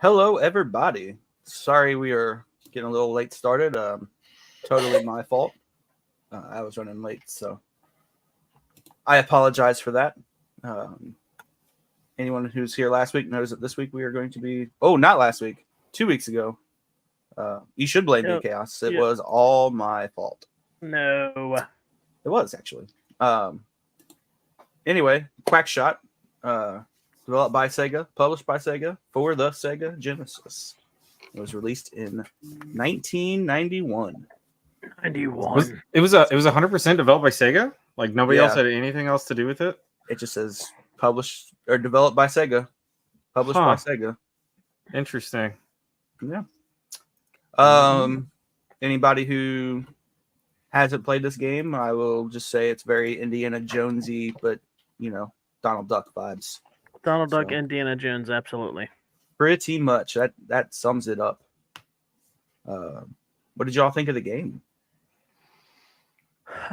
Hello, everybody. Sorry we are getting a little late started. Totally my fault. I was running late, so I apologize for that. Um, Anyone who's here last week knows that this week we are going to be. Oh, not last week. 2 weeks ago. You should blame me, Chaos. It was all my fault. No. It was, actually. Anyway, QuackShot. Developed by Sega, published by Sega for the Sega Genesis. It was released in 1991. 91. It was 100% developed by Sega. Like nobody else had anything else to do with it. It just says published or developed by Sega, published by Sega. Interesting. Yeah. Anybody who hasn't played this game, I will just say it's very Indiana Jonesy, but Donald Duck vibes. Donald Duck, Indiana Jones, absolutely. Pretty much. That sums it up. What did y'all think of the game?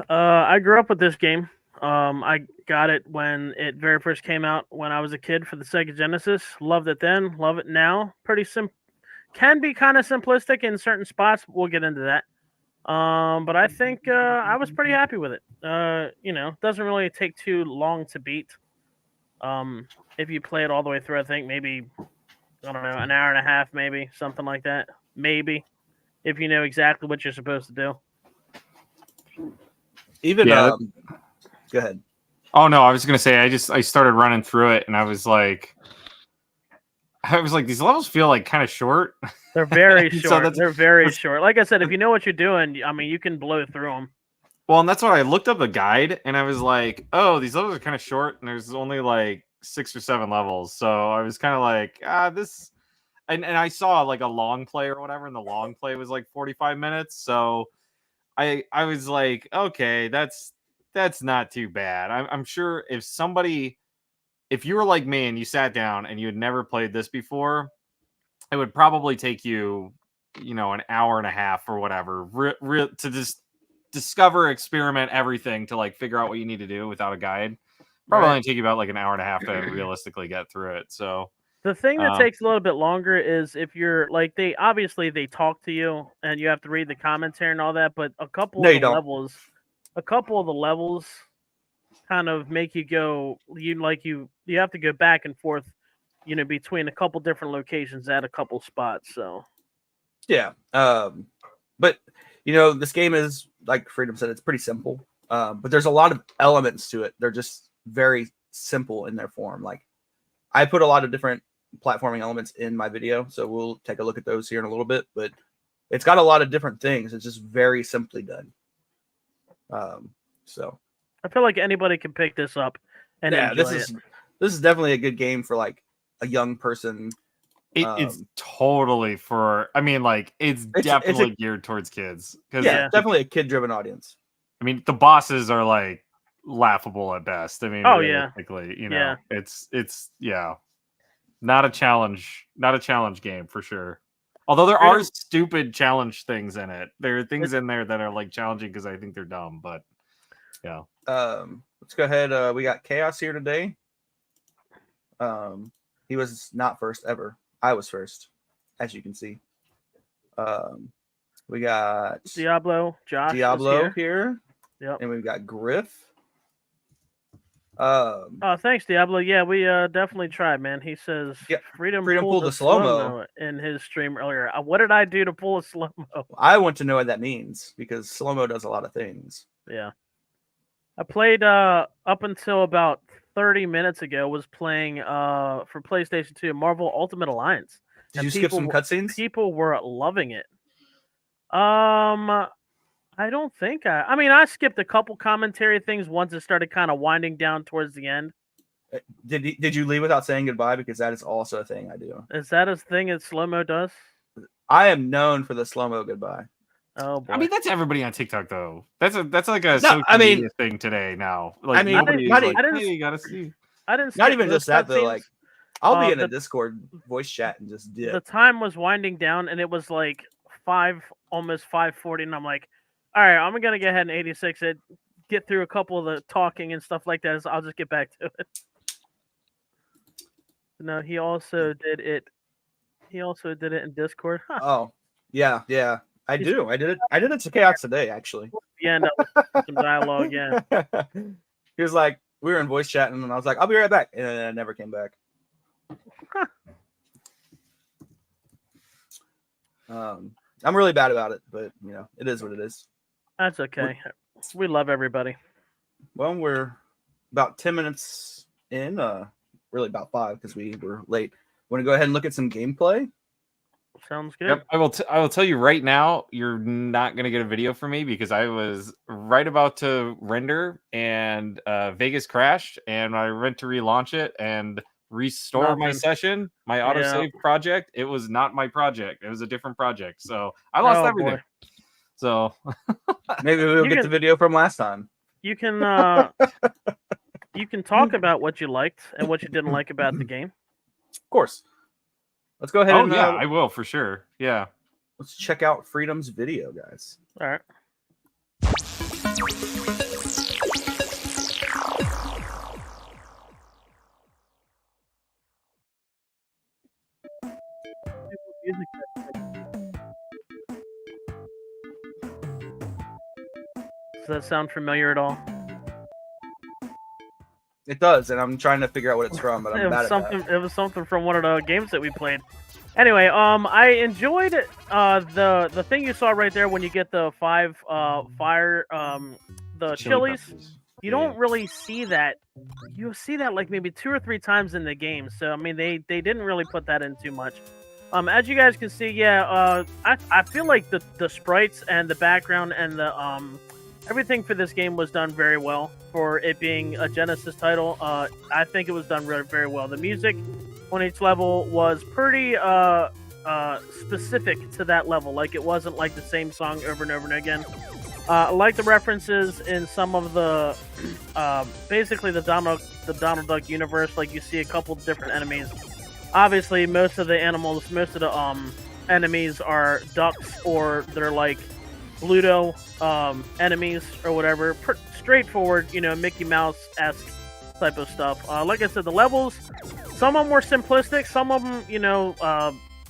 I grew up with this game. I got it when it very first came out when I was a kid for the Sega Genesis. Loved it then, love it now. Pretty can be kind of simplistic in certain spots. We'll get into that. But I think I was pretty happy with it. Doesn't really take too long to beat. If you play it all the way through, I think maybe, I don't know, an hour and a half, maybe, something like that. Maybe, if you know exactly what you're supposed to do. Go ahead. Oh no, I was gonna say I started running through it and I was like, these levels feel like kind of short. They're very short. They're very short. Like I said, if you know what you're doing, I mean, you can blow through them. Well, and that's why I looked up a guide and I was like, oh, these levels are kind of short and there's only like 6 or 7 levels. So I was kind of like, this. And I saw like a long play or whatever, and the long play was like 45 minutes. So I was like, okay, that's not too bad. I'm sure if you were like me and you sat down and you had never played this before, it would probably take you, an hour and a half or whatever to just discover, experiment everything to like figure out what you need to do without a guide. Probably only take you about like an hour and a half to realistically get through it. So the thing that takes a little bit longer is if you're like they talk to you and you have to read the commentary and all that, but a couple of the levels kind of make you go you have to go back and forth, between a couple different locations at a couple spots. So yeah. But this game is, like Freedom said, it's pretty simple. But there's a lot of elements to it. They're just very simple in their form. Like I put a lot of different platforming elements in my video, so we'll take a look at those here in a little bit, but it's got a lot of different things. It's just very simply done. So I feel like anybody can pick this up and enjoy it. This is definitely a good game for like a young person. It's totally for, it's definitely geared towards kids. Definitely a kid-driven audience. I mean, the bosses are like laughable at best. I mean, realistically, it's not a challenge game for sure. Although there are stupid challenge things in it. There are things in there that are like challenging because I think they're dumb, but yeah. Let's go ahead. We got Chaos here today. He was not first ever. I was first, as you can see. We got Diablo, Josh here. Yep. And we've got Griff. Thanks, Diablo. Yeah, we definitely tried, man. He says Freedom pulled the slow-mo in his stream earlier. What did I do to pull a slow-mo? I want to know what that means because slow-mo does a lot of things. Yeah. I played up until about 30 minutes ago, was playing for PlayStation 2 Marvel Ultimate Alliance. Did you skip some cutscenes? People were loving it. I don't think I skipped a couple commentary things once it started kind of winding down towards the end. Did you leave without saying goodbye? Because that is also a thing I do. Is that a thing that slow-mo does? I am known for the slow-mo goodbye. Oh boy. I mean, that's everybody on TikTok though. That's like a social media thing today now. Like, I didn't. You gotta see. I didn't. Not even just that though. Like, I'll be in a Discord voice chat and just dip. The time was winding down, and it was like almost 5:40, and I'm like, all right, I'm gonna go ahead and 86 it, get through a couple of the talking and stuff like that. So I'll just get back to it. No, he also did it He also did it in Discord. Huh. Oh, yeah. I He's- do. I did it to Chaos today, actually. Yeah, no, some dialogue. Yeah. He was like, we were in voice chatting, and I was like, I'll be right back, and then I never came back. I'm really bad about it, but it is what it is. That's okay. We love everybody. Well, we're about 10 minutes in, really about 5 because we were late. Want to go ahead and look at some gameplay? Sounds good. Yep, I will tell you right now, you're not gonna get a video from me because I was right about to render and Vegas crashed, and I went to relaunch it and restore my Nothing. session, my Yeah. autosave project. It was not my project; it was a different project. So I lost Oh, everything. boy. So Maybe we'll You get can- the video from last time. You can you can talk about what you liked and what you didn't like about the game. Of course. Let's go ahead oh and yeah, I will for sure. Yeah. let's check out Freedom's video, guys. All right. Does that sound familiar at all? It does, and I'm trying to figure out what it's from, but I'm It bad was at something. that. It was something from one of the games that we played. Anyway, I enjoyed the thing you saw right there when you get the 5 fire the Chili chilies. peppers. You Yeah. don't really see that. You see that like maybe 2 or 3 times in the game. So I mean, they didn't really put that in too much. As you guys can see, yeah, I feel like the sprites and the background and the everything for this game was done very well for it being a Genesis title. I think it was done very well. The music on each level was pretty specific to that level. Like it wasn't like the same song over and over and again. I like the references in some of the basically the Donald Duck universe. Like you see a couple different enemies. Obviously, most of the enemies are ducks or they're like Bluto enemies or whatever. Straightforward, Mickey Mouse-esque type of stuff. Like I said, the levels, some of them were simplistic. Some of them,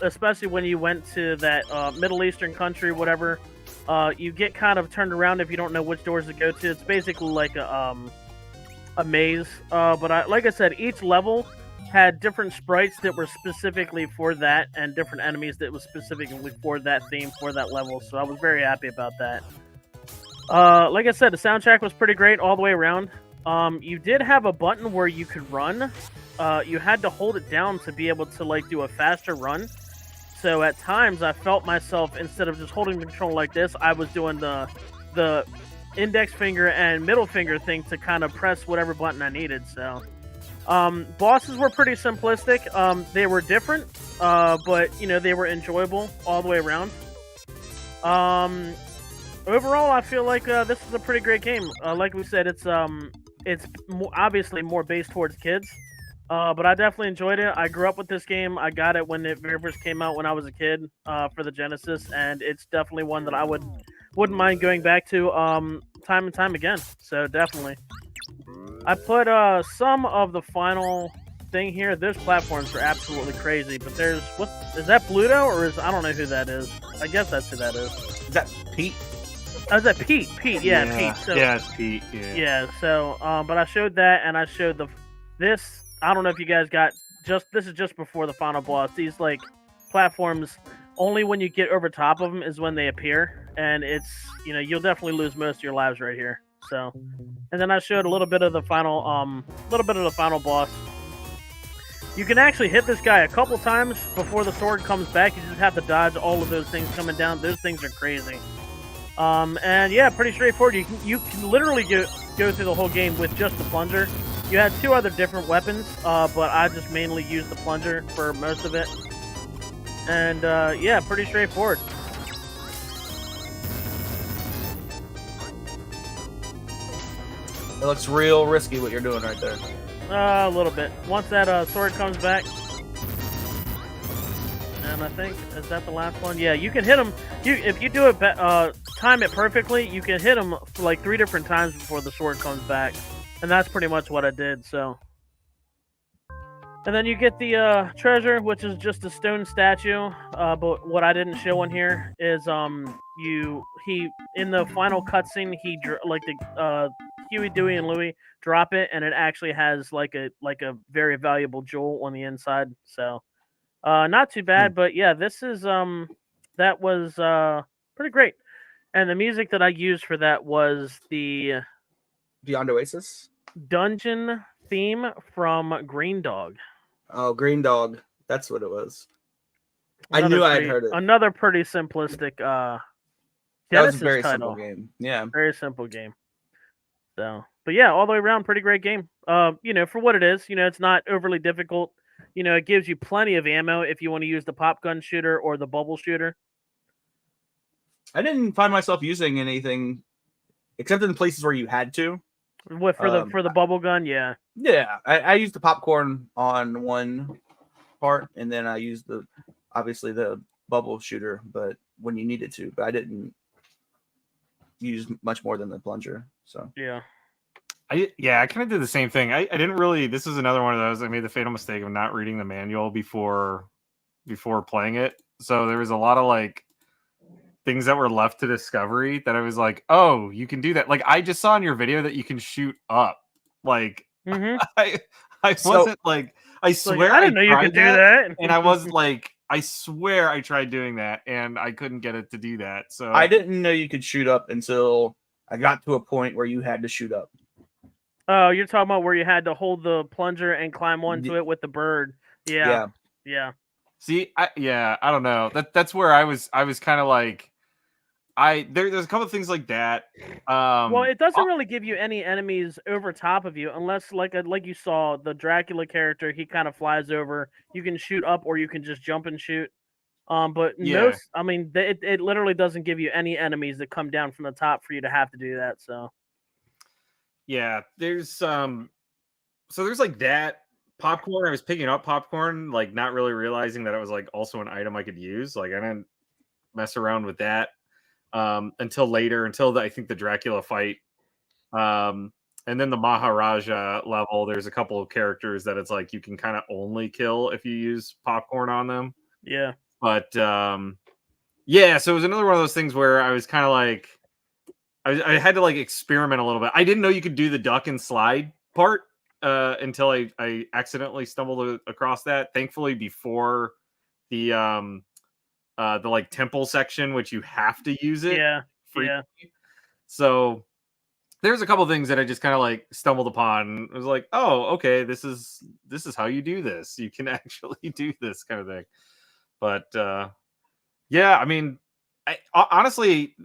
especially when you went to that Middle Eastern country, whatever, you get kind of turned around if you don't know which doors to go to. It's basically like a maze. But like I said, each level had different sprites that were specifically for that and different enemies that was specifically for that theme, for that level. So I was very happy about that. Like I said, the soundtrack was pretty great all the way around. You did have a button where you could run. You had to hold it down to be able to like do a faster run. So at times I felt myself, instead of just holding the controller like this, I was doing the index finger and middle finger thing to kind of press whatever button I needed. So bosses were pretty simplistic. They were different, but they were enjoyable all the way around. Overall, I feel like this is a pretty great game. Like we said, it's obviously more based towards kids, but I definitely enjoyed it. I grew up with this game. I got it when it very first came out when I was a kid for the Genesis, and it's definitely one that I wouldn't mind going back to time and time again. So definitely. I put some of the final thing here. Those platforms are absolutely crazy, but there's is that Bluto or I don't know who that is. I guess that's who that is. Is that Pete? Oh, is that Pete? Pete, yeah, Pete. So, yeah, it's Pete. Yeah. Yeah, so but I showed that and I showed this. I don't know if you guys got this is just before the final boss. These like platforms, only when you get over top of them is when they appear, and it's you'll definitely lose most of your lives right here. So, and then I showed a little bit of the final boss. You can actually hit this guy a couple times before the sword comes back. You just have to dodge all of those things coming down. Those things are crazy. And yeah, pretty straightforward. You can literally go through the whole game with just the plunger. You had 2 other different weapons, but I just mainly used the plunger for most of it. And yeah, pretty straightforward. It looks real risky what you're doing right there. A little bit. Once that sword comes back, and I think is that the last one? Yeah, you can hit him. If you do it, time it perfectly, you can hit him like 3 different times before the sword comes back, and that's pretty much what I did. So, And then you get the treasure, which is just a stone statue. But what I didn't show in here is he in the final cutscene like the Huey, Dewey, and Louie drop it, and it actually has like a very valuable jewel on the inside. So not too bad. But yeah, this is that was pretty great. And the music that I used for that was the Beyond Oasis. dungeon theme from Green Dog. Oh, Green Dog. That's what it was. I knew I had heard it. Another pretty simplistic That Genesis was a very title. simple game. Yeah. Very simple game. So, but yeah, all the way around, pretty great game. For what it is, it's not overly difficult. It gives you plenty of ammo if you want to use the pop gun shooter or the bubble shooter. I didn't find myself using anything except in places where you had to. For the bubble gun, yeah. Yeah, I used the popcorn on one part, and then I used obviously the bubble shooter, but when you needed to. But I didn't use much more than the plunger. So yeah. I kind of did the same thing. I didn't really. This is another one of those. I made the fatal mistake of not reading the manual before playing it. So there was a lot of like things that were left to discovery that I was like, oh, you can do that. Like I just saw in your video that you can shoot up. Like I wasn't like I swear I didn't know you could do that. And I was like, I swear I tried doing that and I couldn't get it to do that. So I didn't know you could shoot up until I got to a point where you had to shoot up. Oh, you're talking about where you had to hold the plunger and climb onto it with the bird. Yeah. See, I don't know. That's where I was kind of like there's a couple of things like that. Well, it doesn't really give you any enemies over top of you unless like you saw the Dracula character, he kind of flies over. You can shoot up or you can just jump and shoot. But it literally doesn't give you any enemies that come down from the top for you to have to do that. So yeah, there's so there's like that popcorn. I was picking up popcorn, like not really realizing that it was like also an item I could use. Like I didn't mess around with that until later, I think the Dracula fight. And then the Maharaja level, there's a couple of characters that it's like you can kind of only kill if you use popcorn on them. Yeah. But so it was another one of those things where I was kind of like I had to like experiment a little bit. I didn't know you could do the duck and slide part until I accidentally stumbled across that. Thankfully, before the like temple section, which you have to use it. Yeah. So there's a couple things that I just kind of like stumbled upon. I was like, oh, okay, this is how you do this. You can actually do this kind of thing. But yeah, I mean, honestly,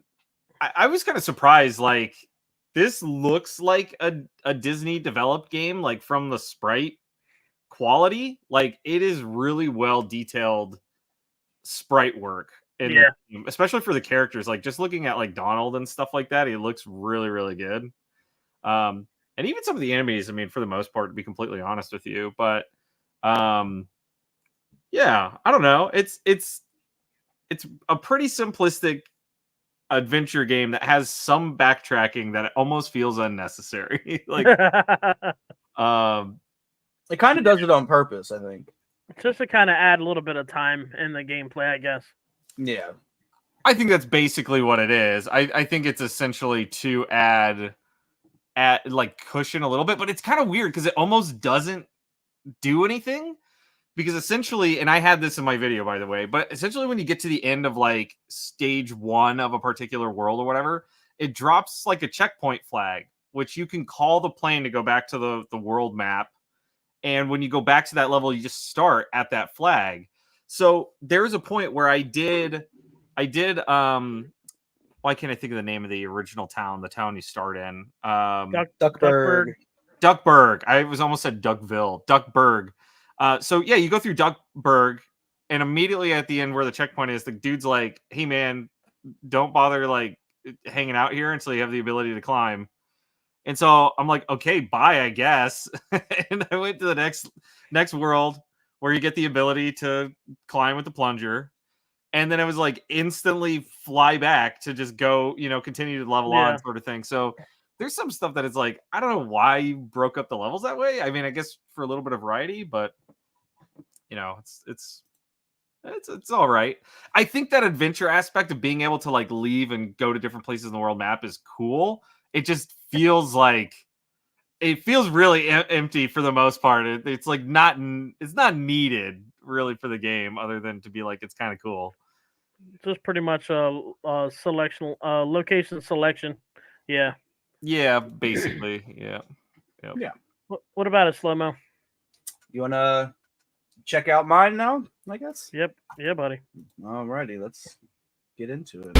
I was kind of surprised. Like, this looks like a Disney developed game, like from the sprite quality. Like, it is really well detailed sprite work. Especially for the characters. Like, just looking at like Donald and stuff like that, he looks really, really good. And even some of the enemies, I mean, for the most part, to be completely honest with you. But yeah, I don't know. It's a pretty simplistic adventure game that has some backtracking that almost feels unnecessary. Like it kind of does it on purpose, I think. Just to kind of add a little bit of time in the gameplay, I guess. Yeah. I think that's basically what it is. I think it's essentially to add like cushion a little bit, but it's kind of weird because it almost doesn't do anything. Because essentially, and I had this in my video, by the way, but essentially when you get to the end of like stage 1 of a particular world or whatever, it drops like a checkpoint flag, which you can call the plane to go back to the world map. And when you go back to that level, you just start at that flag. So there's a point where I did why can't I think of the name of the original town, the town you start in? Duckburg. Duckburg. I was almost said Duckville. Duckburg. So yeah, you go through Duckburg, and immediately at the end where the checkpoint is, the dude's like, "Hey man, don't bother like hanging out here until you have the ability to climb." And so I'm like, "Okay, bye, I guess." And I went to the next world where you get the ability to climb with the plunger, and then it was like instantly fly back to just go, continue to level on, sort of thing. So there's some stuff that is like, I don't know why you broke up the levels that way. I mean, I guess for a little bit of variety, but it's all right. I think that adventure aspect of being able to like leave and go to different places in the world map is cool. It just feels like it feels really empty for the most part. It's like it's not needed really for the game, other than to be like it's kind of cool. Just pretty much selection, location selection. Yeah. Yeah, basically. Yeah. Yep. Yeah. What about it, Slow Mo? You wanna check out mine now? I guess. Yep. Yeah, buddy. Alrighty, let's get into it.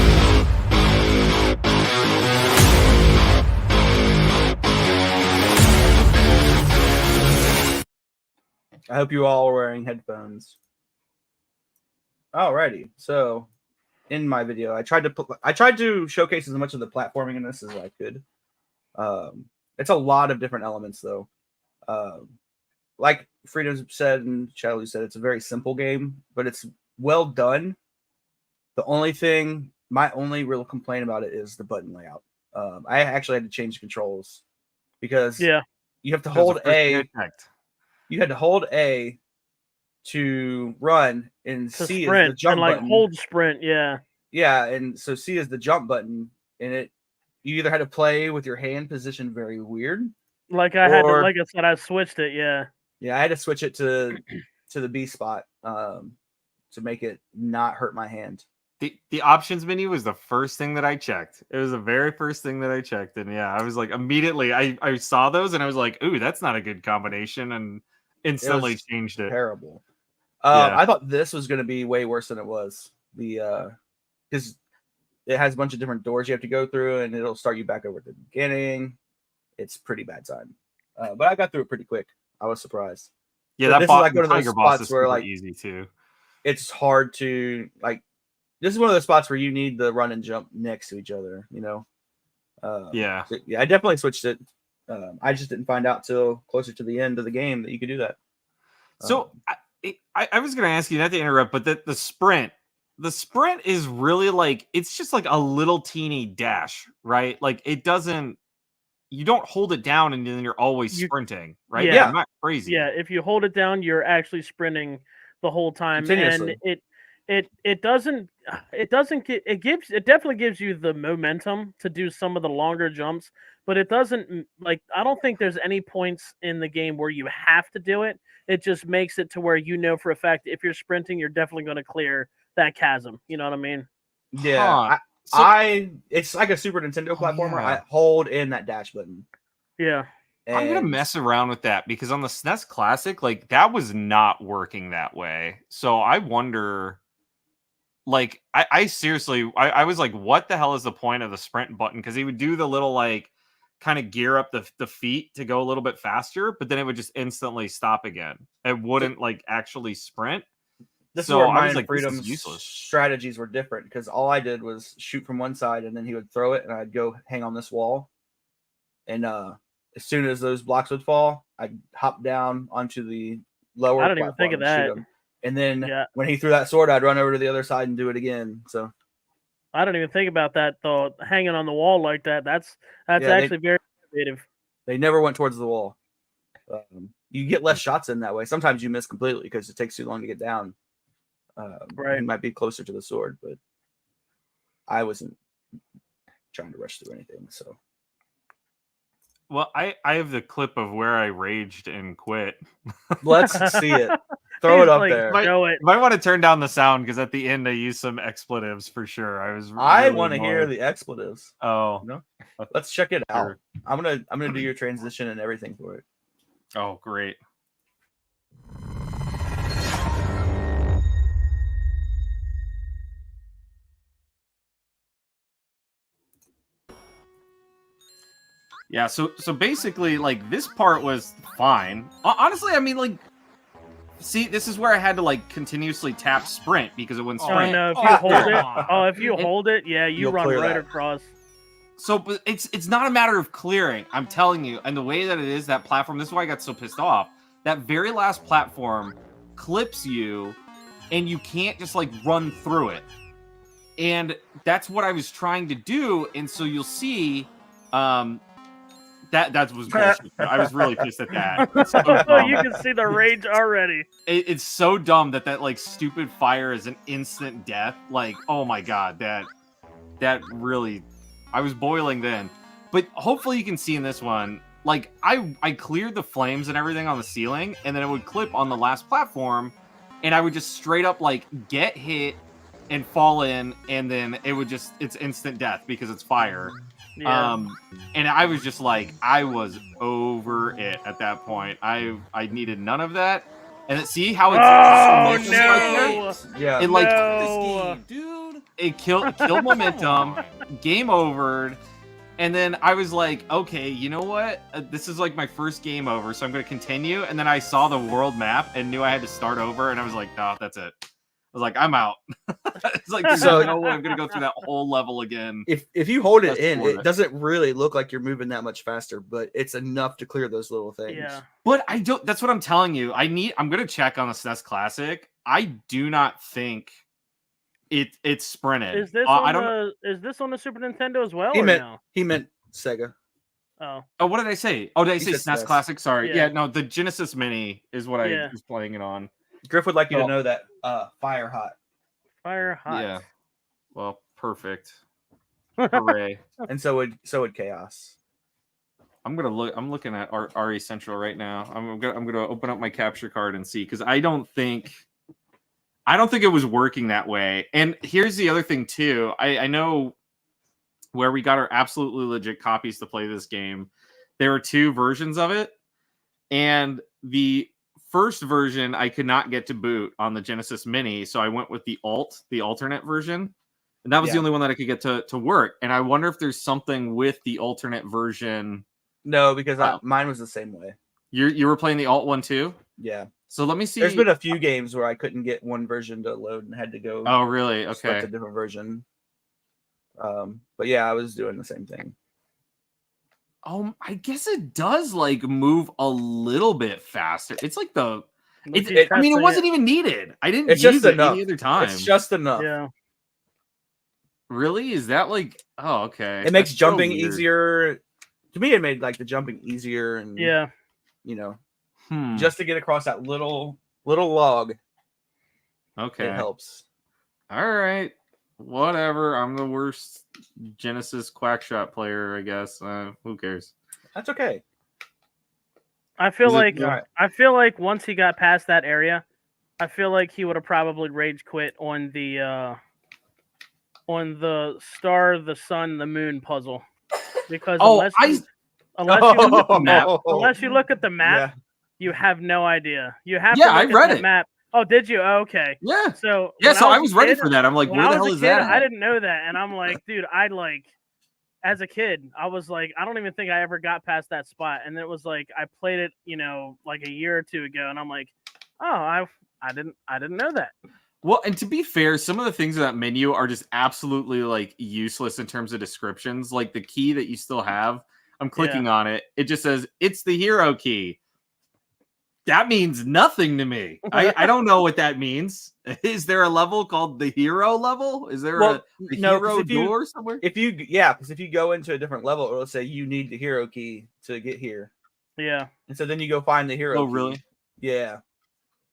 I hope you all are wearing headphones. Alrighty, so in my video, I tried to showcase as much of the platforming in this as I could. It's a lot of different elements, though. Like Freedom said and Shadowloo said, it's a very simple game, but it's well done. My only real complaint about it is the button layout. I actually had to change the controls because you have to hold A. You had to hold A to run, and C is the jump and button. Hold sprint, yeah. Yeah, and so C is the jump button, and you either had to play with your hand positioned very weird. Like I said, I switched it, yeah. Yeah, I had to switch it to the B spot to make it not hurt my hand. The options menu was the first thing that I checked. It was the very first thing that I checked, and yeah, I was like immediately I saw those and I was like, ooh, that's not a good combination, and instantly changed it. Terrible. I thought this was going to be way worse than it was. Because it has a bunch of different doors you have to go through, and it'll start you back over at the beginning. It's pretty bad time. But I got through it pretty quick. I was surprised. Yeah, but that this is like one of those Tiger boss is where super like easy too. It's hard to like. This is one of those spots where you need the run and jump next to each other. Yeah. So, yeah, I definitely switched it. I just didn't find out till closer to the end of the game that you could do that. So I was going to ask you, not to interrupt, but the sprint is really like, it's just like a little teeny dash, right? Like you don't hold it down and then you're always sprinting, right? Yeah. I'm not crazy. Yeah, if you hold it down, you're actually sprinting the whole time, and it definitely gives you the momentum to do some of the longer jumps, but it doesn't, like, I don't think there's any points in the game where you have to do it. It just makes it to where for a fact if you're sprinting, you're definitely going to clear that chasm. You know what I mean? Yeah. It's like a Super Nintendo platformer. Yeah. I hold in that dash button. Yeah. I'm gonna mess around with that because on the SNES Classic, like that was not working that way. So I wonder, like, I seriously, I was like, what the hell is the point of the sprint button? Because he would do the little like kind of gear up the feet to go a little bit faster, but then it would just instantly stop again. It wouldn't like actually sprint. This is where I was mine like, Freedom's this is useless. strategies were different because all I did was shoot from one side and then he would throw it and I'd go hang on this wall. And as soon as those blocks would fall, I'd hop down onto the lower. I didn't even think of that. And then when he threw that sword, I'd run over to the other side and do it again. So I don't even think about that though. Hanging on the wall like that. That's actually very innovative. They never went towards the wall. You get less shots in that way. Sometimes you miss completely because it takes too long to get down. Right. You might be closer to the sword, but I wasn't trying to rush through anything. So. Well, I have the clip of where I raged and quit. Let's see it. Throw it up there. Might want to turn down the sound because at the end I used some expletives for sure. I want to hear the expletives. Oh, no. Let's check it out. I'm gonna do your transition and everything for it. Oh, great. Yeah, so basically, like, this part was fine. Honestly, I mean, like, see, this is where I had to, like, continuously tap sprint because it wouldn't sprint. No, if you hold it, if you hold it, yeah, you run right across. So, but it's not a matter of clearing, I'm telling you. And the way that it is, that platform, this is why I got so pissed off. That very last platform clips you, and you can't just, like, run through it. And that's what I was trying to do, and so you'll see, that was bullshit. I was really pissed at that. It's so Oh, dumb. you can see the rage already. It's so dumb that like stupid fire is an instant death. Like, oh my god, that really, I was boiling then. But hopefully you can see in this one, like I cleared the flames and everything on the ceiling, and then it would clip on the last platform, and I would just straight up like get hit and fall in, and then it would just, it's instant death because it's fire. Yeah. And I was just like, I was over it at that point. I needed none of that. And see how it's Oh, momentum right no. there? Yeah. It like No. dude. It killed momentum, game overed. And then I was like, okay, you know what? This is like my first game over, so I'm going to continue. And then I saw the world map and knew I had to start over, and I was like, no, that's it. I was like, I'm out. It's like, there's no way I'm going to go through that whole level again. If you hold it Just in, for it it. doesn't really look like you're moving that much faster, but it's enough to clear those little things. Yeah. But I don't, that's what I'm telling you. I'm going to check on the SNES Classic. I do not think it's sprinted. Is this I on don't is this on the Super Nintendo as well? He Or meant no? he meant Sega. Oh. Oh, what did I say? Oh, did I say said SNES SNES. Classic? Sorry. Yeah. Yeah, no, the Genesis Mini is what I Yeah. was playing it on. Griff would like you Well- to know that Fire Hot. Fire hot. Yeah. Well, perfect. Hooray. And so would Chaos. I'm looking at RE Central right now. I'm gonna open up my capture card and see, because I don't think it was working that way. And here's the other thing too. I know where we got our absolutely legit copies to play this game. There were two versions of it, and the first version I could not get to boot on the Genesis Mini, so I went with the alternate version. And that was the Yeah. only one that I could get to work. And I wonder if there's something with the alternate version. No, because Oh. mine was the same way. You were playing the alt one too? Yeah. So let me see. There's been a few games where I couldn't get one version to load and had to go Oh, really? select Okay. a different version. But yeah, I was doing the same thing. I guess it does like move a little bit faster. It's like Look it at testing wasn't even needed. I didn't It's use just it enough. any other time. It's just enough. Yeah. Really? Is that like? Oh, okay. It makes That's so jumping weird. easier. To me, it made like the jumping easier, and Yeah. you know, Hmm. just to get across that little log, Okay. it helps. All right. Whatever. I'm the worst Genesis QuackShot player, I guess. Who cares? That's okay. I feel Is it- like Alright. I feel like once he got past that area, I feel like he would have probably rage quit on the star, the sun, the moon puzzle. Because unless you look at the map, unless you look at the map, Yeah. you have no idea. You have Yeah, to look I at read that it. map. Oh, did you? Oh, okay. Yeah. So Yeah. when So I a was ready kid- for that. I'm like, when where I the was hell a is kid, that? I at? didn't know that, and I'm like, dude, as a kid, I was like, I don't even think I ever got past that spot, and it was like I played it, like a year or two ago, and I'm like, oh, I didn't know that. Well, and to be fair, some of the things in that menu are just absolutely like useless in terms of descriptions. Like the key that you still have, I'm clicking on it. It just says it's the hero key. That means nothing to me. I don't know what that means. Is there a level called the hero level? Is there a no, 'cause hero if you- door somewhere? because if you go into a different level, it'll say you need the hero key to get here, Yeah, and so then you go find the hero. Oh, key. really? Yeah.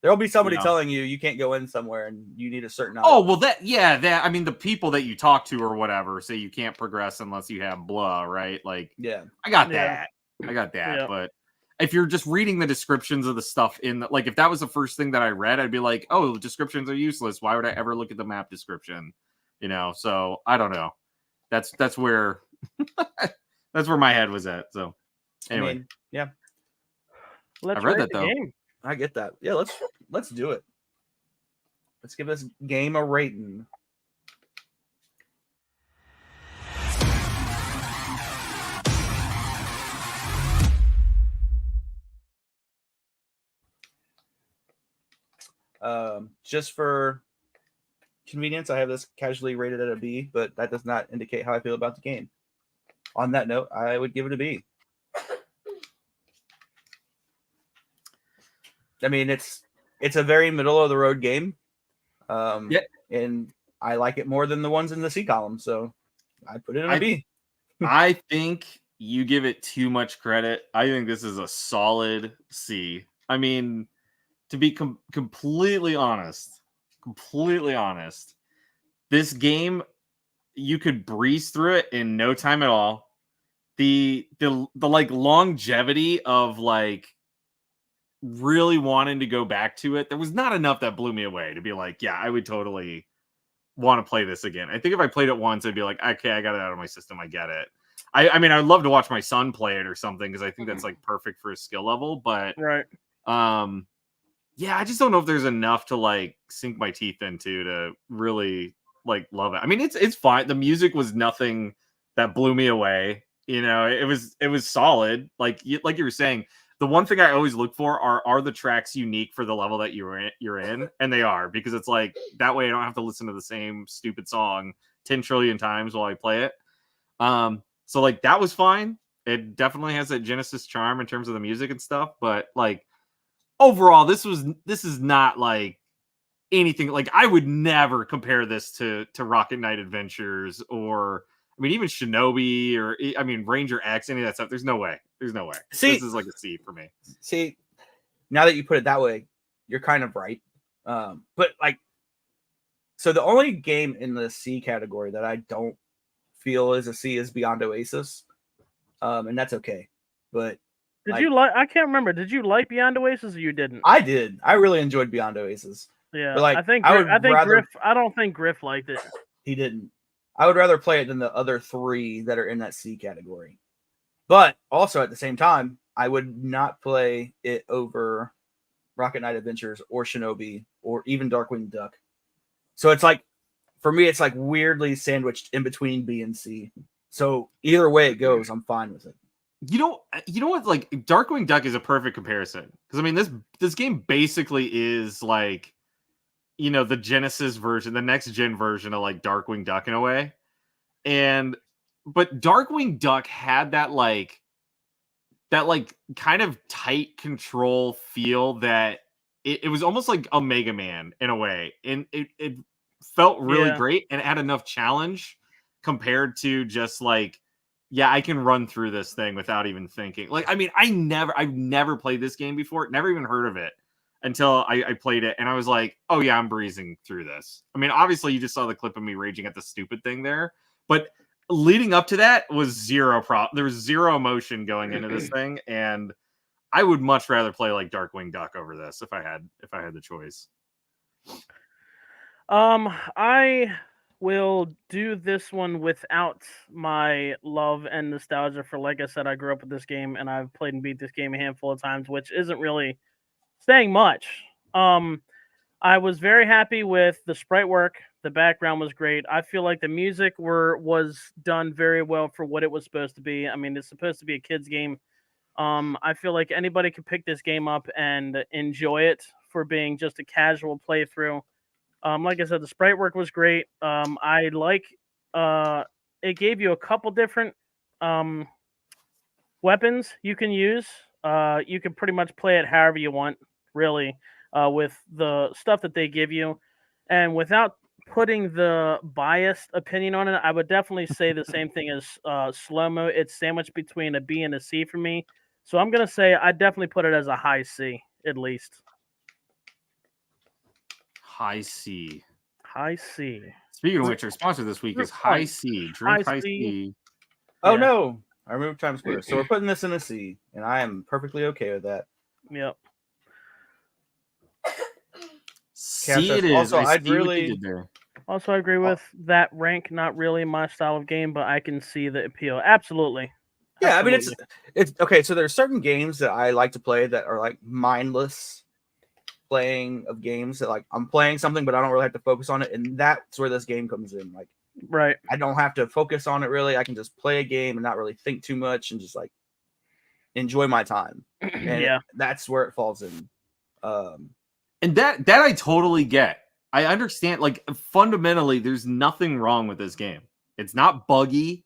There'll be somebody Yeah. telling you can't go in somewhere and you need a certain. Oh, item. well, that I mean, the people that you talk to or whatever say you can't progress unless you have blah, right? Like, Yeah. I got Yeah. that. Yeah. But if you're just reading the descriptions of the stuff like if that was the first thing that I read, I'd be like, oh, descriptions are useless. Why would I ever look at the map description? So I don't know. That's where that's where my head was at. So anyway, I mean, yeah, let's read rate that, the though. game. I get that. Yeah, let's do it. Let's give this game a rating. Just for convenience, I have this casually rated at a B, but that does not indicate how I feel about the game. On that note, I would give it a B. I mean, it's a very middle of the road game. Yeah. And I like it more than the ones in the C column, so I put it in a B. I think you give it too much credit. I think this is a solid C. I mean, to be completely honest, this game, you could breeze through it in no time at all. The like longevity of like really wanting to go back to it, there was not enough that blew me away to be like, yeah, I would totally want to play this again. I think if I played it once, I'd be like, okay, I got it out of my system. I get it. I mean, I'd love to watch my son play it or something because I think that's like perfect for his skill level. But Right. Yeah, I just don't know if there's enough to like sink my teeth into to really like love it. I mean, it's fine. The music was nothing that blew me away. You know, it was solid. Like you were saying, the one thing I always look for are the tracks unique for the level that you're in, and they are, because it's like that way I don't have to listen to the same stupid song 10 trillion times while I play it. So like that was fine. It definitely has that Genesis charm in terms of the music and stuff, but like overall, this is not like anything. Like I would never compare this to Rocket Knight Adventures, or I mean even Shinobi, or I mean Ranger X, any of that stuff. There's no way. See, this is like a C for me. See, now that you put it that way, you're kind of right. But like, so the only game in the C category that I don't feel is a C is Beyond Oasis, and that's okay. But did you like? I can't remember. Did you like Beyond Oasis or you didn't? I did. I really enjoyed Beyond Oasis. Yeah, but like, I think rather, Griff. I don't think Griff liked it. He didn't. I would rather play it than the other three that are in that C category. But also at the same time, I would not play it over Rocket Knight Adventures or Shinobi or even Darkwing Duck. So it's like, for me, it's like weirdly sandwiched in between B and C. So either way it goes, I'm fine with it. You know what? Like Darkwing Duck is a perfect comparison, because I mean this game basically is like, you know, the Genesis version, the next gen version of like Darkwing Duck in a way. But Darkwing Duck had that like kind of tight control feel that it was almost like a Mega Man in a way. And it felt really great, and it had enough challenge compared to just like, yeah, I can run through this thing without even thinking. Like, I mean, I've never played this game before, never even heard of it until I played it, and I was like, oh yeah, I'm breezing through this. I mean, obviously you just saw the clip of me raging at the stupid thing there, but leading up to that was there was zero emotion going into this thing, and I would much rather play like Darkwing Duck over this if I had the choice. I will do this one without my love and nostalgia for, like I said, I grew up with this game and I've played and beat this game a handful of times, which isn't really saying much. I was very happy with the sprite work. The background was great. I feel like the music was done very well for what it was supposed to be. I mean, it's supposed to be a kid's game. I feel like anybody could pick this game up and enjoy it for being just a casual playthrough. Like I said, the sprite work was great. I like it gave you a couple different weapons you can use. You can pretty much play it however you want, really, with the stuff that they give you. And without putting the biased opinion on it, I would definitely say the same thing as slow-mo. It's sandwiched between a B and a C for me. So I'm going to say I definitely put it as a high C, at least. High C. High C. Speaking of which, our sponsor this week is High C. Drink High C. Oh, no. I removed Times Square. So we're putting this in a C, and I am perfectly okay with that. Yep. C it is. Also, I agree with that rank. Not really my style of game, but I can see the appeal. Absolutely. Yeah, I mean, it's okay. So there's certain games that I like to play that are like mindless playing of games that like I'm playing something, but I don't really have to focus on it, and that's where this game comes in. Like, right, I don't have to focus on it really. I can just play a game and not really think too much and just like enjoy my time. And that's where it falls in. And that I totally get. I understand. Like fundamentally, there's nothing wrong with this game. It's not buggy.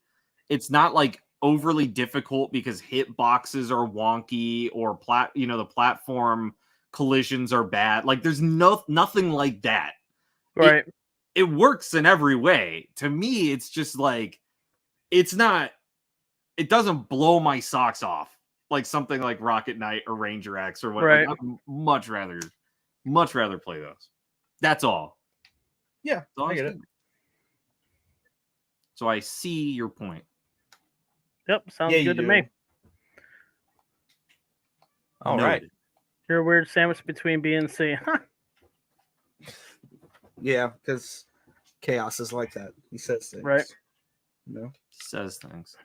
It's not like overly difficult because hitboxes are wonky or the platform collisions are bad. Like there's nothing like that. Right. It works in every way. To me, it's just like it's not it doesn't blow my socks off like something like Rocket Knight or Ranger X or whatever. Right. Like, I'd much rather play those. That's all. Yeah, I get it. So I see your point. Yep, sounds Yeah, you good to do. me. All right. Noted. You're a weird sandwich between B and C. Yeah, because Chaos is like that. He says things. Right. You know? Says things.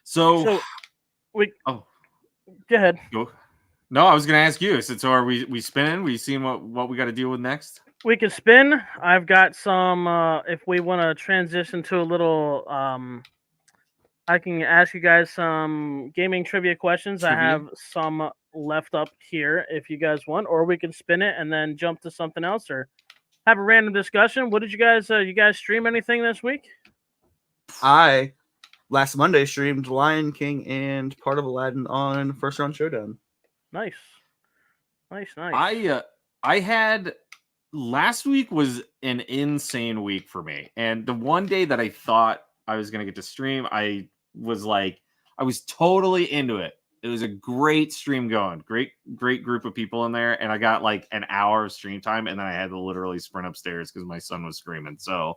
So we oh, go ahead. go. No, I was going to ask you. So are we spinning? We seeing what we got to deal with next? We can spin. I've got some. If we want to transition to a little, I can ask you guys some gaming trivia questions. I Trivia? have some left up here if you guys want, or we can spin it and then jump to something else, or have a random discussion. What did you guys? You guys stream anything this week? I last Monday streamed Lion King and part of Aladdin on First Round Showdown. Nice. I had last week was an insane week for me, and the one day that I thought I was gonna get to stream, I was totally into it. It was a great stream going, great group of people in there, and I got like an hour of stream time, and then I had to literally sprint upstairs because my son was screaming. So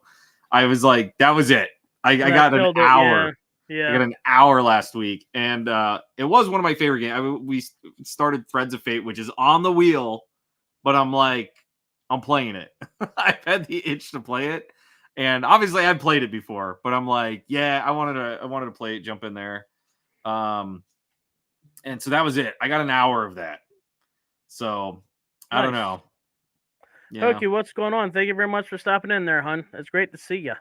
I was like, that was it. I got an hour. Yeah. I got an hour last week, and it was one of my favorite games. We started Threads of Fate, which is on the wheel, but I'm like, I'm playing it. I've had the itch to play it, and obviously I'd played it before, but I'm like, yeah, I wanted to play it, jump in there, and so that was it. I got an hour of that, so I don't know. Yeah. Okay, what's going on? Thank you very much for stopping in there, hon. It's great to see you.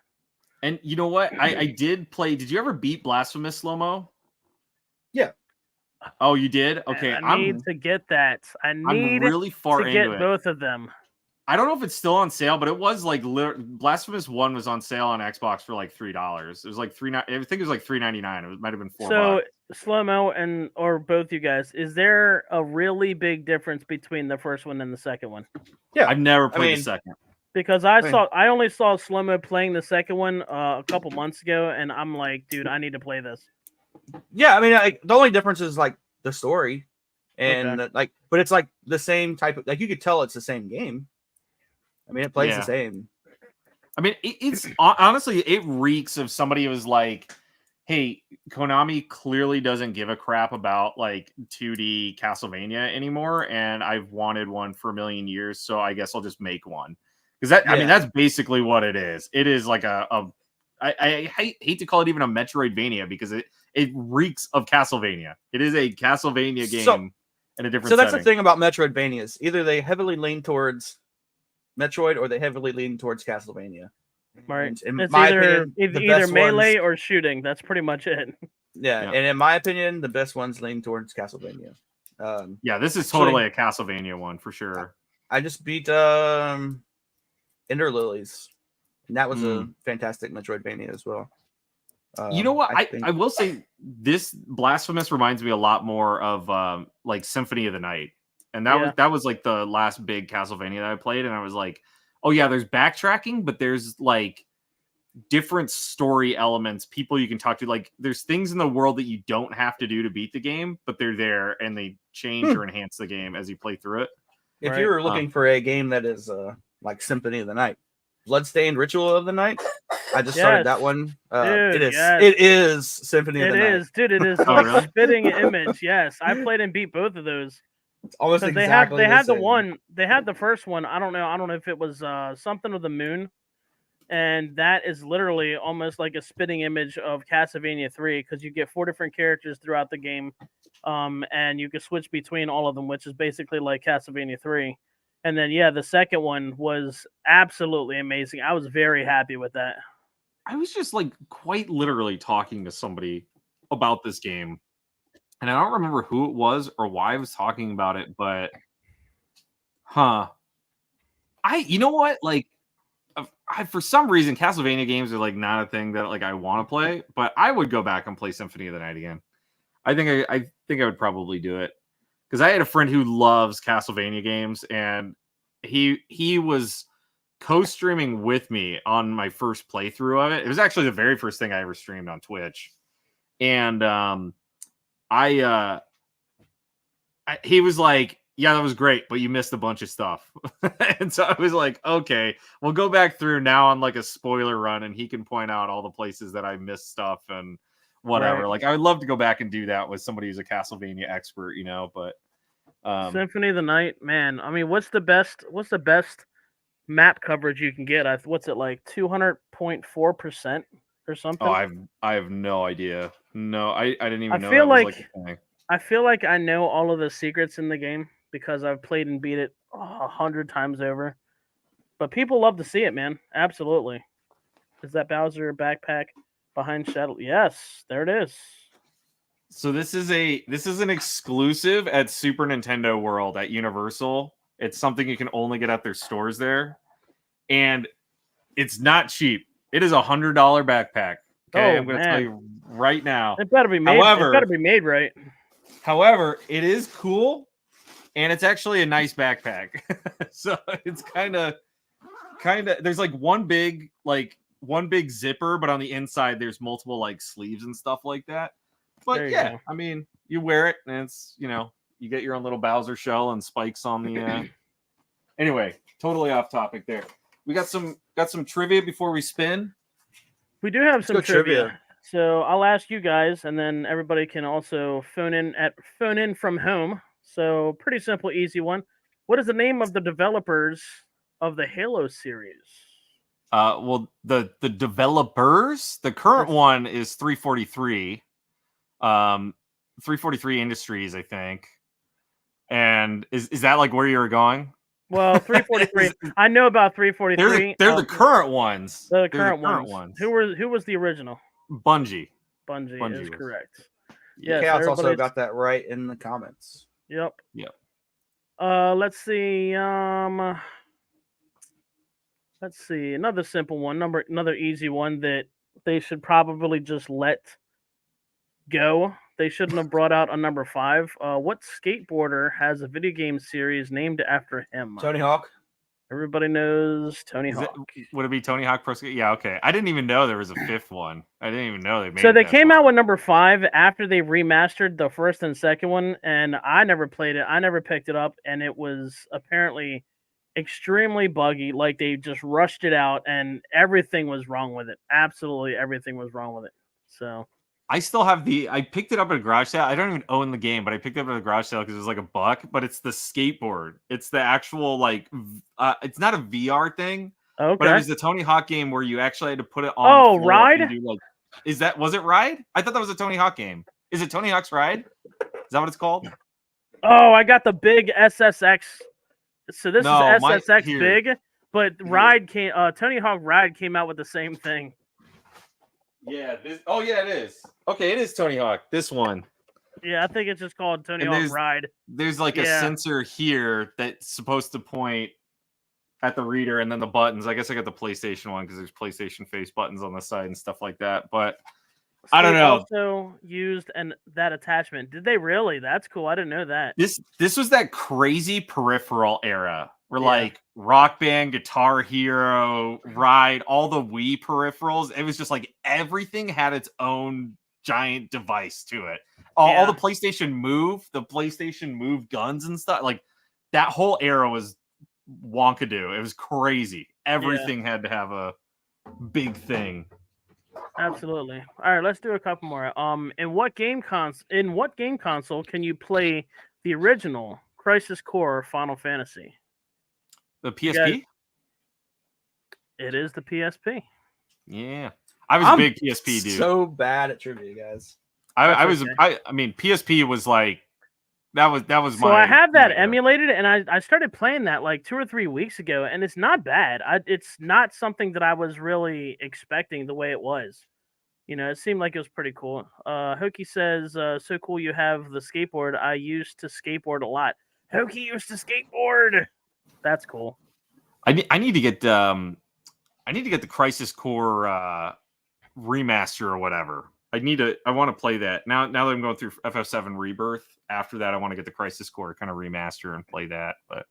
And you know what? I did play. Did you ever beat Blasphemous Slow-Mo? Yeah. Oh, you did? Okay. I need to get that. I'm really far to into get it. both of them. I don't know if it's still on sale, but it was like Blasphemous 1 was on sale on Xbox for like $3. It was like I think it was like $3.99. It might have been $4. So Slow-Mo or both you guys, is there a really big difference between the first one and the second one? Yeah. I've never played the second. Because I only saw Slow-Mo playing the second one a couple months ago, and I'm like, dude, I need to play this. Yeah, I mean, the only difference is like the story, and but it's like the same type of, like, you could tell it's the same game. I mean, it plays the same. I mean, it's honestly, it reeks of somebody who was like, hey, Konami clearly doesn't give a crap about like 2D Castlevania anymore, and I've wanted one for a million years, so I guess I'll just make one. Because I mean, that's basically what it is. It is like I hate to call it even a Metroidvania, because it reeks of Castlevania. It is a Castlevania game in a different setting. That's the thing about Metroidvanias. Either they heavily lean towards Metroid or they heavily lean towards Castlevania. Right. In it's my either opinion, either melee or shooting. That's pretty much it. Yeah, and in my opinion, the best ones lean towards Castlevania. Yeah, this is totally a Castlevania one for sure. I just beat Ender Lilies, and that was a fantastic Metroidvania as well. You know what? I will say this Blasphemous reminds me a lot more of like Symphony of the Night. And that was like the last big Castlevania that I played, and I was like, oh yeah, there's backtracking, but there's like different story elements, people you can talk to. Like, there's things in the world that you don't have to do to beat the game, but they're there, and they change or enhance the game as you play through it. If you were looking for a game that is like Symphony of the Night, Bloodstained Ritual of the Night, I just started that one. Dude, it is Symphony of the Night. It is, dude. It is like a spitting image. Yes, I played and beat both of those. It's almost exactly they had the one. They had the first one. I don't know if it was something of the moon, and that is literally almost like a spitting image of Castlevania 3, because you get 4 different characters throughout the game, and you can switch between all of them, which is basically like Castlevania 3. And then the second one was absolutely amazing. I was very happy with that. I was just like quite literally talking to somebody about this game, and I don't remember who it was or why I was talking about it, but you know what? Like, for some reason, Castlevania games are like not a thing that like I want to play, but I would go back and play Symphony of the Night again. I think I would probably do it, because I had a friend who loves Castlevania games, and he was co-streaming with me on my first playthrough of it. It was actually the very first thing I ever streamed on Twitch. and he was like, yeah, that was great, but you missed a bunch of stuff. And so I was like, okay, we'll go back through now on like a spoiler run, and he can point out all the places that I missed stuff and whatever. Right. Like, I would love to go back and do that with somebody who's a Castlevania expert, but Symphony of the Night, man. I mean, what's the best map coverage you can get? What's it like, 200.4% or something? I have no idea. No, I didn't even know feel that was like a thing. I feel like I know all of the secrets in the game because I've played and beat it 100 times over. But people love to see it, man. Absolutely. Is that Bowser backpack behind Shadow? Yes, there it is. So this is an exclusive at Super Nintendo World at Universal. It's something you can only get at their stores there, and it's not cheap. It is $100 backpack. Okay, I'm going to tell you right now. It better be made. It better be made right. However, it is cool, and it's actually a nice backpack. So it's kind of. There's like one big zipper, but on the inside there's multiple like sleeves and stuff like that. But yeah, I mean, you wear it, and it's you get your own little Bowser shell and spikes on the. Anyway, totally off topic there. We got some trivia before we spin. We do have some trivia. So I'll ask you guys, and then everybody can also phone in from home. So pretty simple, easy one. What is the name of the developers of the Halo series? Well, the developers, the current one is 343. 343 Industries, I think. And is that like where you were going? Well, 343. I know about 343. They're the current ones. The current ones. Who was the original? Bungie. Bungie is correct. Yes, Chaos also got that right in the comments. Yep. Let's see. Let's see. Another simple one. Another easy one that they should probably just let go. They shouldn't have brought out a number 5. What skateboarder has a video game series named after him? Tony Hawk. Everybody knows Tony Hawk. Would it be Tony Hawk Pro Skate? Yeah, okay. I didn't even know there was a 5th one. I didn't even know they made. So they came out with number 5 after they remastered the first and second one, and I never played it. I never picked it up, and it was apparently extremely buggy. Like they just rushed it out, and everything was wrong with it. Absolutely everything was wrong with it. So I still have I picked it up at a garage sale. I don't even own the game, but I picked it up at a garage sale because it was like $1. But it's the skateboard. It's the actual it's not a VR thing. Okay. But it was the Tony Hawk game where you actually had to put it on. Oh, Ride. Was it Ride? I thought that was a Tony Hawk game. Is it Tony Hawk's Ride? Is that what it's called? Oh, I got the big SSX. So this is SSX big, but Ride came. Tony Hawk Ride came out with the same thing. Yeah. It is. Okay, it is Tony Hawk. This one. Yeah, I think it's just called Tony Hawk Ride. There's like a sensor here that's supposed to point at the reader, and then the buttons. I guess I got the PlayStation one because there's PlayStation face buttons on the side and stuff like that. But I don't know. Also used that attachment. Did they really? That's cool. I didn't know that. This was that crazy peripheral era where like Rock Band, Guitar Hero, Ride, all the Wii peripherals. It was just like everything had its own giant device to it. All the PlayStation Move guns and stuff. Like that whole era was wonkadoo. It was crazy. Everything had to have a big thing. Absolutely. All right, let's do a couple more. In what game console can you play the original Crisis Core Final Fantasy? The PSP? It is the PSP. Yeah. I was a big PSP dude. So bad at trivia, guys. I mean PSP was like that was my. So I have that emulated, and I started playing that like 2 or 3 weeks ago, and it's not bad. It's not something that I was really expecting the way it was. It seemed like it was pretty cool. Hokey says, so cool you have the skateboard. I used to skateboard a lot. Hokey used to skateboard. That's cool. I need to get the Crisis Core remaster or whatever. I want to play that. Now that I'm going through FF7 Rebirth, after that I want to get the Crisis Core kind of remaster and play that. But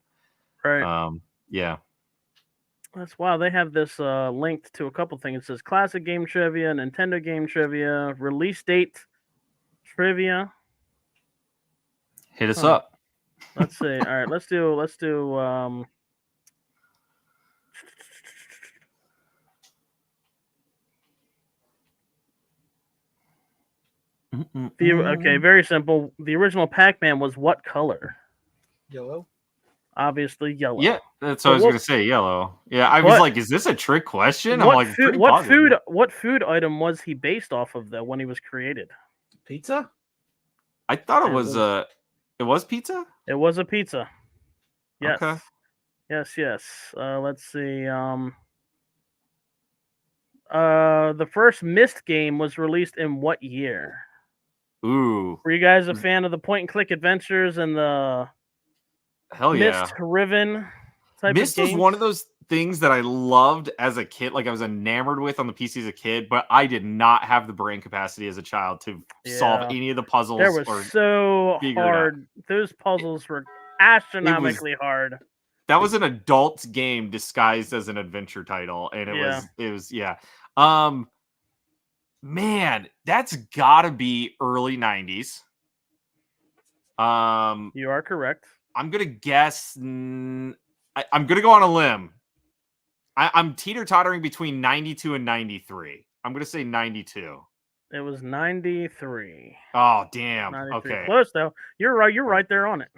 yeah. That's wow. They have this linked to a couple things. It says classic game trivia, Nintendo game trivia, release date trivia. Hit us up. Let's see. All right, let's do okay, very simple. The original Pac-Man was what color? Yellow. Obviously yellow. Yeah, that's what I was gonna say. Yellow. Yeah, I was like, is this a trick question? I'm like, what food item was he based off of though when he was created? Pizza. I thought it was pizza. It was a pizza. Yes. Okay. Yes. Let's see. The first Myst game was released in what year? Ooh. Were you guys a fan of the point and click adventures and the Hell yeah. Myst Riven type Myst of games? was one of those things that I loved as a kid. Like I was enamored with on the PC as a kid, but I did not have the brain capacity as a child to solve any of the puzzles. They were so hard. Those puzzles were astronomically hard. That was an adult game disguised as an adventure title, and it was man, that's gotta be early 90s. You are correct. I'm gonna guess. I'm gonna go on a limb. I'm teeter-tottering between 92 and 93. I'm gonna say 92. It was 93. Oh damn. 93. Okay. Close though. You're right. You're right there on it.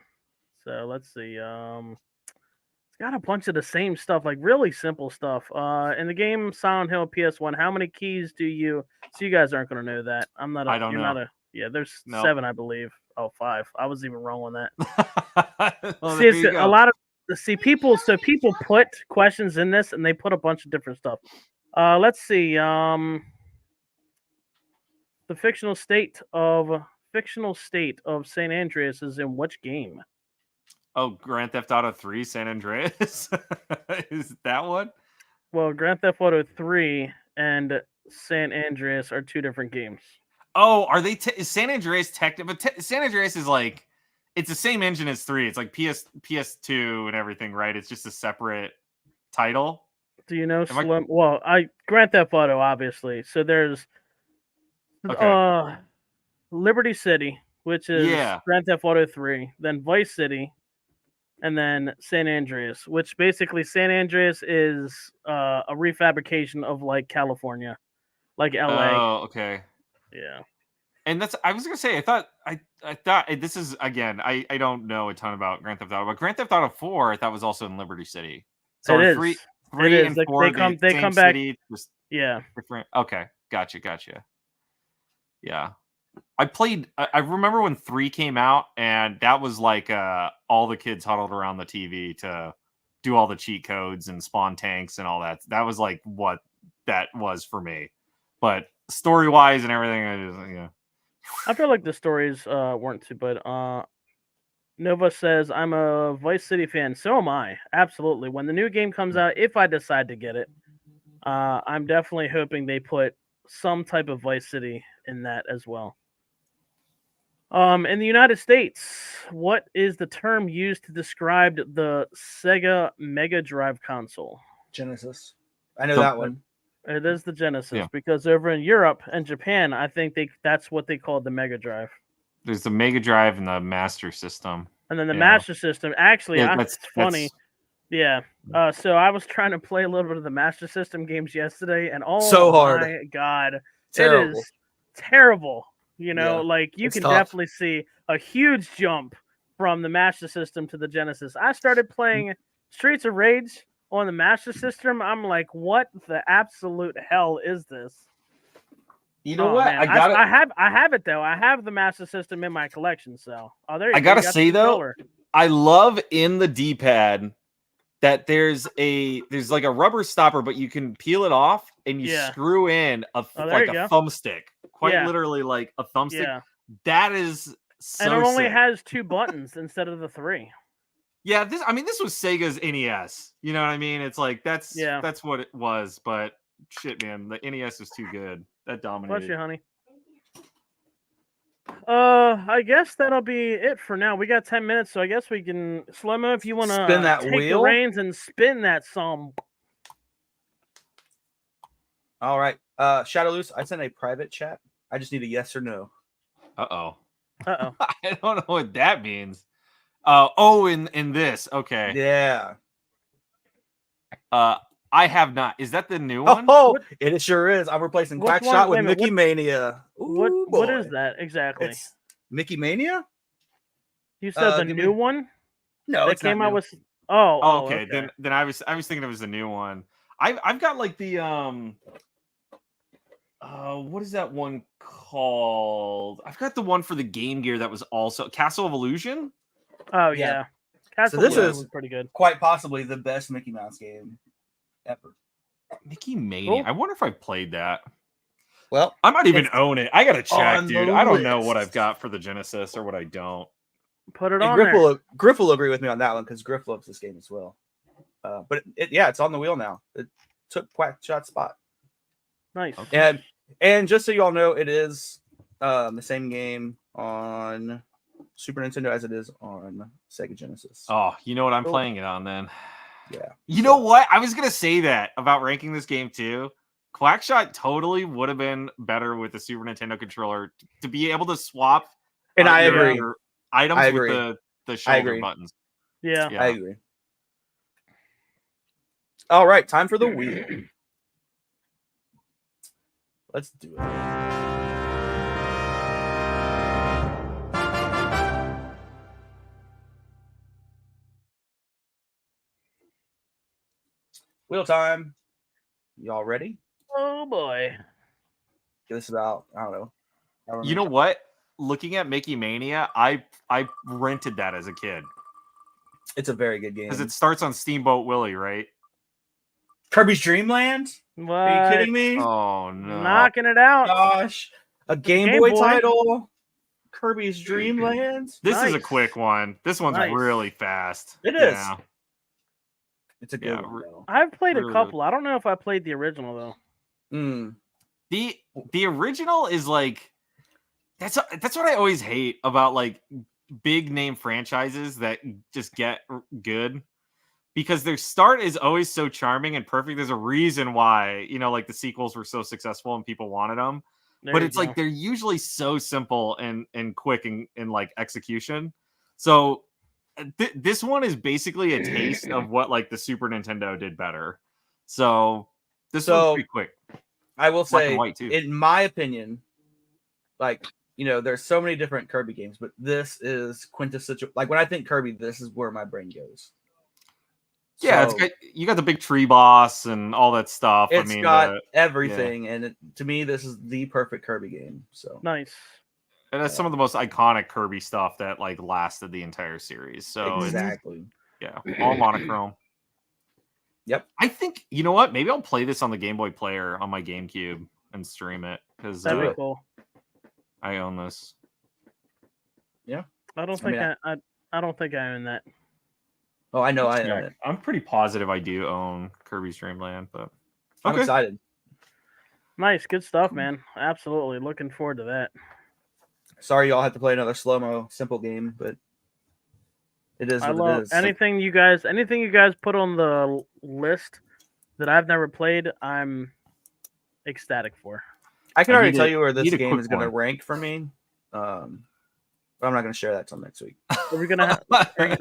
So let's see. It's got a bunch of the same stuff, like really simple stuff. In the game Silent Hill PS1, how many keys do you? So you guys aren't gonna know that. I don't know. There's 7, I believe. Oh, 5. I was even wrong on that. Well, see, it's a lot of people. So people put questions in this, and they put a bunch of different stuff. Let's see. The fictional state of San Andreas is in which game? Oh, Grand Theft Auto 3 San Andreas. Is that one? Well, Grand Theft Auto 3 and San Andreas are 2 different games. Oh, are they? Is San Andreas but San Andreas is like, it's the same engine as 3. It's like PS2 and everything, right? It's just a separate title. Do you know Slim? Well, Grand Theft Auto, obviously. So there's Liberty City, which is Grand Theft Auto 3, then Vice City, and then San Andreas, which basically San Andreas is a refabrication of like California, like LA. Oh, okay. Yeah. And I was gonna say, I thought this is, again, I don't know a ton about Grand Theft Auto, but Grand Theft Auto 4 I thought was also in Liberty City. So it is. 3 and 4 they come back. City, just yeah. Different. Okay. Gotcha. Yeah. I remember when 3 came out, and that was like all the kids huddled around the TV to do all the cheat codes and spawn tanks and all that. That was like what that was for me. But story-wise and everything, I feel like the stories weren't too, but Nova says, I'm a Vice City fan. So am I. Absolutely. When the new game comes out, if I decide to get it, I'm definitely hoping they put some type of Vice City in that as well. In the United States, what is the term used to describe the Sega Mega Drive console? Genesis. I know that one. It is the Genesis, because over in Europe and Japan, I think that's what they call the Mega Drive. There's the Mega Drive and the Master System. And then the Master System, actually, it's funny. Yeah. So I was trying to play a little bit of the Master System games yesterday, and my God, it is terrible. Like you can definitely see a huge jump from the Master System to the Genesis. I started playing Streets of Rage on the Master System. I'm like, what the absolute hell is this? You know what? Man. I have it though. I have the Master System in my collection. So there you go. I gotta say though, I love in the D-pad that there's like a rubber stopper, but you can peel it off and you screw in a thumbstick. Quite literally like a thumbstick. Yeah. That is so and it only has 2 buttons instead of the 3. Yeah, this was Sega's NES. You know what I mean? It's like that's what it was, but shit, man, the NES is too good. That dominated. Bless you, honey. I guess that'll be it for now. We got 10 minutes, so I guess we can Slow-mo if you want to spin that take wheel, the reins and spin that song. All right. Shadowloose, I sent a private chat. I just need a yes or no. Uh-oh. Uh-oh. I don't know what that means. In this. Okay. Yeah. I have not. Is that the new one? Oh, What- it sure is. I'm replacing Which QuackShot one? Wait with a minute, Mickey Mania. Ooh, What is boy. that exactly? It's Mickey Mania? You said the give new me- one No, that it's not came out new. with. Oh, Oh, okay. okay. Then I was thinking it was the new one. I've got like the what is that one called? I've got the one for the Game Gear that was also Castle of Illusion. Oh Yeah. yeah. Castle this Illusion is- was pretty good. Quite possibly the best Mickey Mouse game ever. Mickey Mania. Cool. I wonder if I played that. Well, I might even It's own it. I gotta check, on the dude. I don't know what list. I've got for the Genesis or what I don't. Put it and on Griff will agree with me on that one because Griff loves this game as well. But it's on the wheel now. It took QuackShot's spot. there. Nice. Okay. And just so you all know, it is the same game on Super Nintendo as it is on Sega Genesis. Oh, you know what I'm Cool. playing it on then? Yeah. You know what? I was gonna say that about ranking this game too. QuackShot totally would have been better with the Super Nintendo controller to be able to swap. And I your- agree. your items I agree. with the shoulder agree. buttons. Yeah. Yeah. I agree. All right, time for the wheel. Let's do it. Wheel time. Y'all ready? Oh boy. Get this about, I don't know. however You know many- what? Looking at Mickey Mania, I rented that as a kid It's a very good game. because it starts on Steamboat Willie, right? Kirby's Dream Land? What? Are you kidding me? Oh no! Knocking it out. Gosh. A Game Game Boy Boy. title? Kirby's Dream Land? This is a Nice. quick one. This one's Nice. really fast. It is. Yeah. It's a good Yeah, one, though. I've played Really a good. couple. I don't know if I played the original though. Mm. The original is like that's what I always hate about like big name franchises that just get good because their start is always so charming and perfect. There's a reason why, like the sequels were so successful and people wanted them. There But you it's go. like they're usually so simple and quick in like execution. So this one is basically a taste of what like the Super Nintendo did better. So this So- one's pretty quick. I will Black and say, white, too. in my opinion, like, there's so many different Kirby games, but this is quintessential. Like, when I think Kirby, this is where my brain goes. Yeah, So, you got the big tree boss and all that stuff. it's I mean, got everything, and to me, this is the perfect Kirby game. So, Nice. and that's some of the most iconic Kirby stuff that like lasted the entire series. So exactly. yeah, all monochrome. Yep. I think you know what? Maybe I'll play this on the Game Boy Player on my GameCube and stream it because That'd Do be it. cool. I own this. I don't I mean, think I don't think I own that. Oh, I know. I own Yeah, it. I'm pretty positive I do own Kirby's Dream Land, but I'm okay. excited. Nice, good stuff, man. Absolutely looking forward to that. Sorry, y'all have to play another slow-mo simple game, but it is I what love it is. anything you guys put on the list that I've never played. I'm ecstatic for. I can I already need tell a- you where this need a game quick is going to one. rank for me. But I'm not going to share that till next week. So we're gonna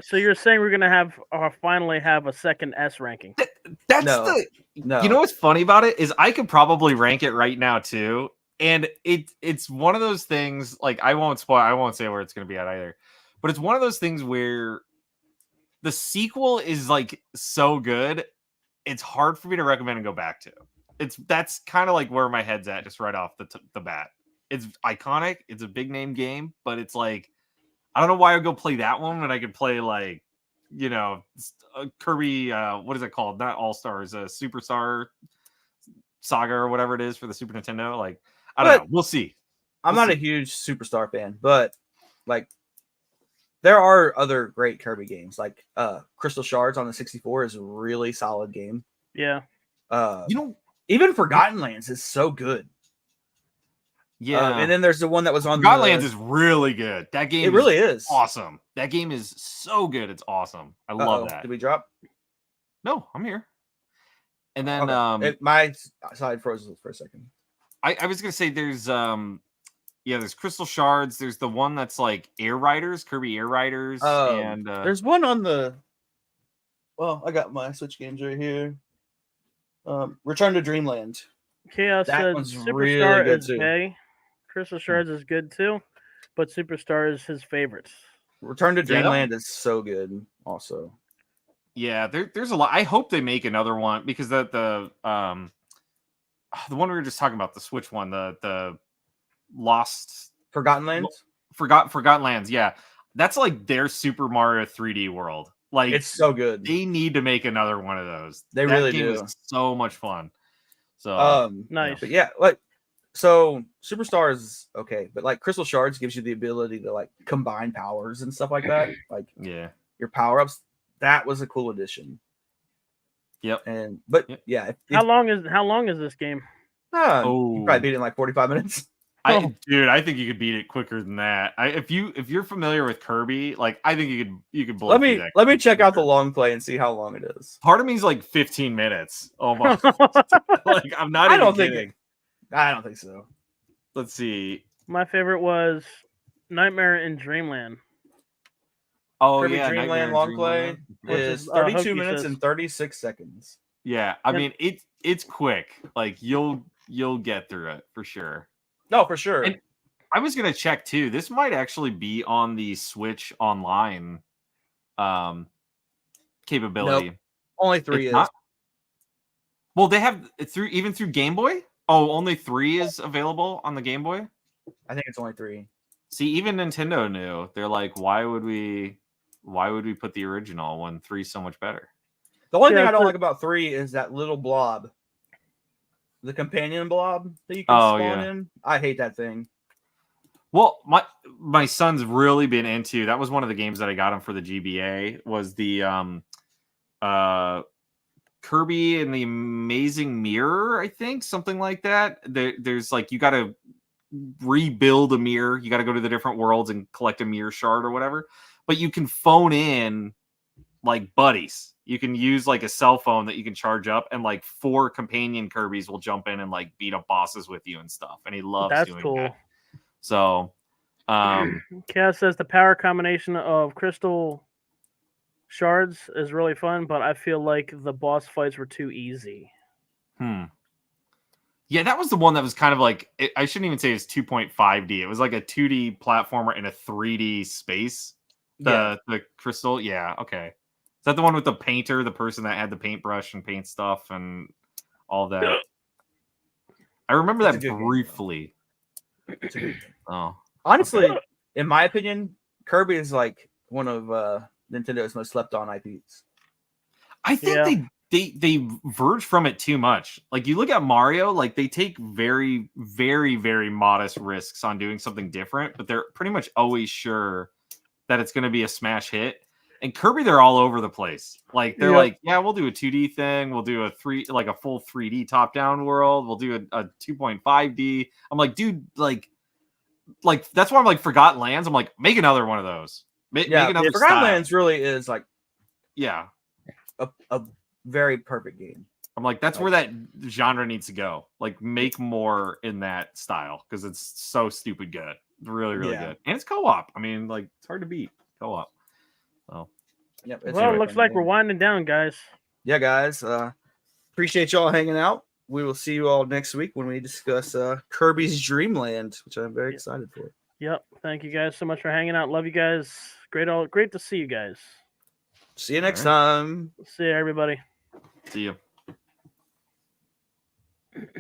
so you're saying we're gonna have finally have a second S ranking? That's No. the No, You know what's funny about it is I could probably rank it right now too. And it's one of those things like I won't say where it's going to be at either. But it's one of those things where the sequel is like so good, it's hard for me to recommend and go back to. That's kind of like where my head's at just right off the bat. It's iconic, it's a big name game, but it's like I don't know why I would go play that one when I could play like Kirby, what is it called? Not All Stars, Superstar Saga or whatever it is for the Super Nintendo. Like, I don't know. We'll see. I'm We'll not a see. huge Superstar fan, but like there are other great Kirby games. Like Crystal Shards on the 64 is a really solid game. Yeah. Even Forgotten Lands is so good. Yeah. And then there's the one that was on God the Lands is really good. That game It really is. awesome. That game is so good. It's awesome. I love that. Did we drop? No, I'm here. And then Okay. My side froze for a second. I was gonna say there's there's Crystal Shards. There's the one that's like Air Riders, Kirby Air Riders, and there's one on the. Well, I got my Switch games right here. Return to Dreamland. Chaos That said one's Superstar really good is too. gay. Crystal Shards is good too, but Superstar is his favorite. Return to Yeah, that Dreamland is so good. Also, yeah, there's a lot. I hope they make another one because the one we were just talking about, the Switch one, the Lost Forgotten Lands. Forgotten Lands. Yeah, that's like their Super Mario 3D world. Like It's so good. they need to make another one of those. They that really game do. was so much fun. So Nice. But yeah, like so Superstar is okay, but like Crystal Shards gives you the ability to like combine powers and stuff like that. Like yeah, your power ups. That was a cool addition. yep. And but Yep. yeah, How long is this game? you probably beat it in like 45 minutes. Dude, I think you could beat it quicker than that. If you're familiar with Kirby, like I think you could blow through that. Let me check out the long play and see how long it is. Part of me is like 15 minutes almost. Like I'm not even kidding. I don't think so. Let's see. My favorite was Nightmare in Dreamland. Oh Kirby yeah, Dreamland long play is 32 minutes and 36 seconds. Yeah, I mean it's quick. Like you'll get through it for sure. No, for sure. And I was gonna check too. This might actually be on the Switch Online capability. Nope. Only 3 It's is. not? Well, they have it through Game Boy. Oh, only 3 is available on the Game Boy. I think it's only 3. See, even Nintendo knew. They're like, why would we put the original when 3's so much better? The only thing I don't like about 3 is that little blob. The companion blob that you can spawn in. I hate that thing. Well, my son's really been into that. Was one of the games that I got him for the GBA was the Kirby and the Amazing Mirror, I think, something like that. There's like you got to rebuild a mirror. You got to go to the different worlds and collect a mirror shard or whatever. But you can phone in like buddies. You can use like a cell phone that you can charge up, and like 4 companion Kirbys will jump in and like beat up bosses with you and stuff. And he loves doing cool. that. So, Cass says the power combination of Crystal Shards is really fun, but I feel like the boss fights were too easy. Yeah, that was the one that was kind of like, I shouldn't even say it's 2.5D. It was like a 2D platformer in a 3D space. The Crystal. Yeah, okay. Is that the one with the painter, the person that had the paintbrush and paint stuff and all that? I remember that briefly. Oh, honestly, in my opinion, Kirby is like one of Nintendo's most slept on IPs. I think they verge from it too much. Like you look at Mario, like they take very, very, very modest risks on doing something different, but they're pretty much always sure that it's going to be a smash hit. And Kirby, they're all over the place. Like they're like, yeah, we'll do a 2D thing. We'll do a full 3D top down world. We'll do a 2.5D. I'm like, dude, like that's why I'm like Forgotten Lands. I'm like, make another one of those. Make another Forgotten Lands really is like, a very perfect game. I'm like, that's where that genre needs to go. Like, make more in that style because it's so stupid good. Really, really good. And it's co-op. I mean, like, it's hard to beat co-op. So, yep. Well, it looks like we're winding down, guys. Yeah, guys. Appreciate y'all hanging out. We will see you all next week when we discuss Kirby's Dream Land, which I'm very excited for. Yep. Thank you guys so much for hanging out. Love you guys. Great to see you guys. See you next time. See you, everybody. See you.